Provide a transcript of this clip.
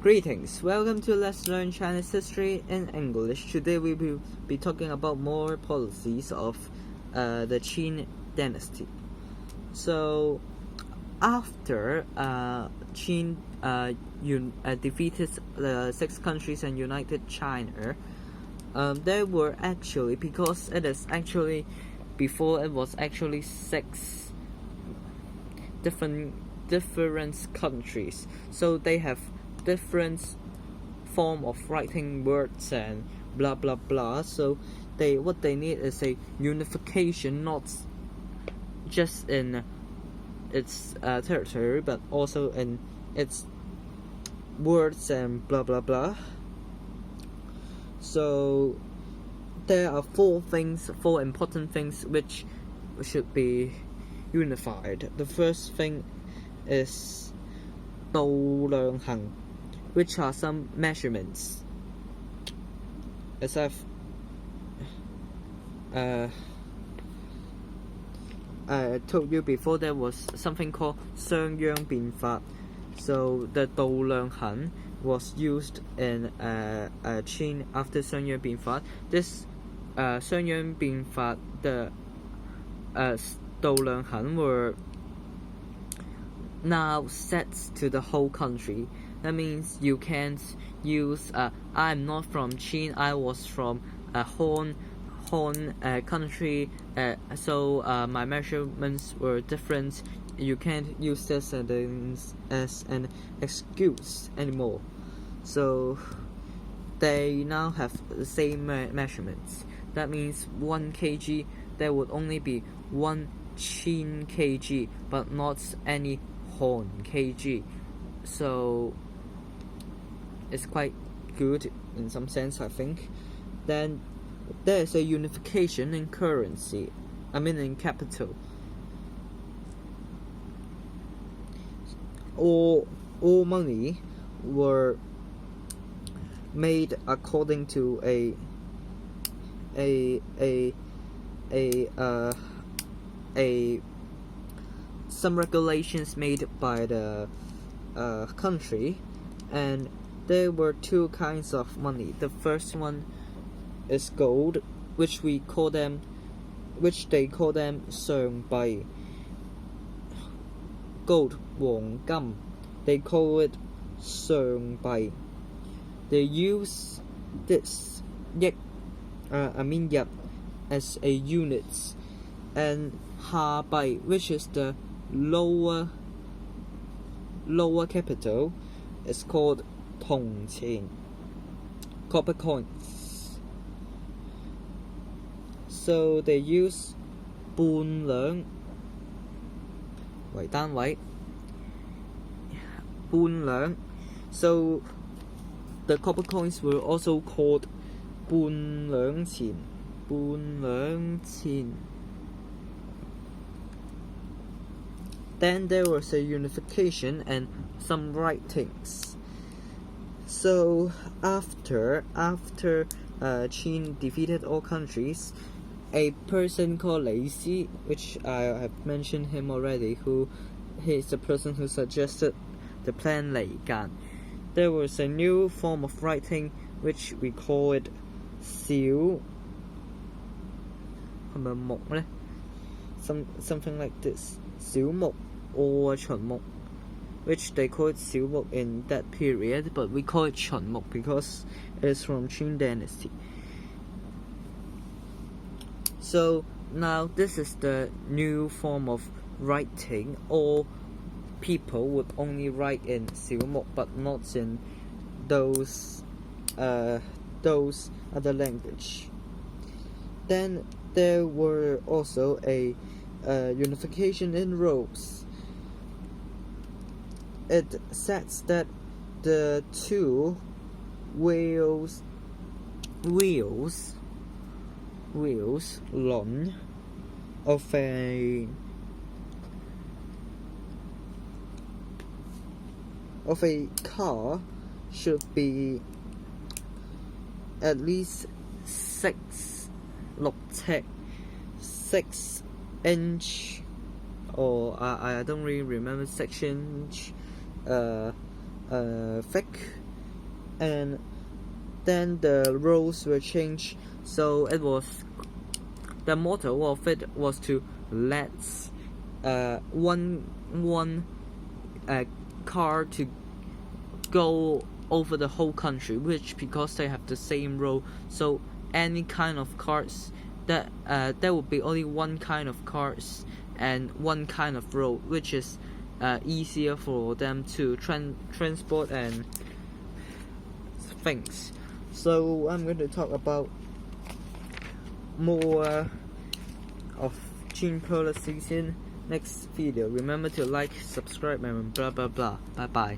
Greetings, welcome to Let's Learn Chinese History in English. Today we will be talking about more policies of the Qin dynasty. So, after Qin defeated the 6 countries and united China, there were actually, because it is actually, before it was actually 6 different countries, so they have different form of writing words and blah blah blah. So what they need is a unification, not just in its territory, but also in its words and blah blah blah. So there are 4 important things which should be unified. The first thing is 度量衡, which are some measurements. As I've told you before, there was something called 商鞅變法. So the 度量衡 was used in Qin after 商鞅變法. This 商鞅變法, the 度量衡 were now set to the whole country. That means you can't use I'm not from Qin, I was from a Han country, so my measurements were different. You can't use this as an excuse anymore. So they now have the same measurements. That means 1 kg, there would only be 1 Qin kg, but not any Han kg. So it's quite good in some sense, I think. Then there is a unification in currency, in capital. All money were made according to some regulations made by the country, and there were 2 kinds of money. The first one is gold, which they call them 上幣. Gold, 黃金, they call it 上幣. They use this日as a unit, and 下幣, which is the lower capital, is called 銅錢, copper coins. So they use 半兩為單位. 半兩. So the copper coins were also called 半兩錢. 半兩錢. Then there was a unification and some writings. So after Qin defeated all countries, a person called Lei Xi, which I have mentioned him already, he is the person who suggested the plan Lei Gan. There was a new form of writing which we call it 小, 係咪木呢? Something like this, 小木 or 秦木, which they call it 小木in that period, but we call it 秦木because it is from Qin dynasty. So now this is the new form of writing. All people would only write in 小木, but not in those other language. Then there were also a unification in robes. It says that the 2 wheels 輪 of a car should be at least 6 inch, or I don't really remember, 6 inch thick and then the roads were changed. So it was, the motto of it was to let one car to go over the whole country, which because they have the same road, so any kind of cars that there would be only one kind of cars and one kind of road, which is easier for them to transport and things. So I'm going to talk about more of gene policies in next video. Remember to like, subscribe, and blah blah blah. Bye bye.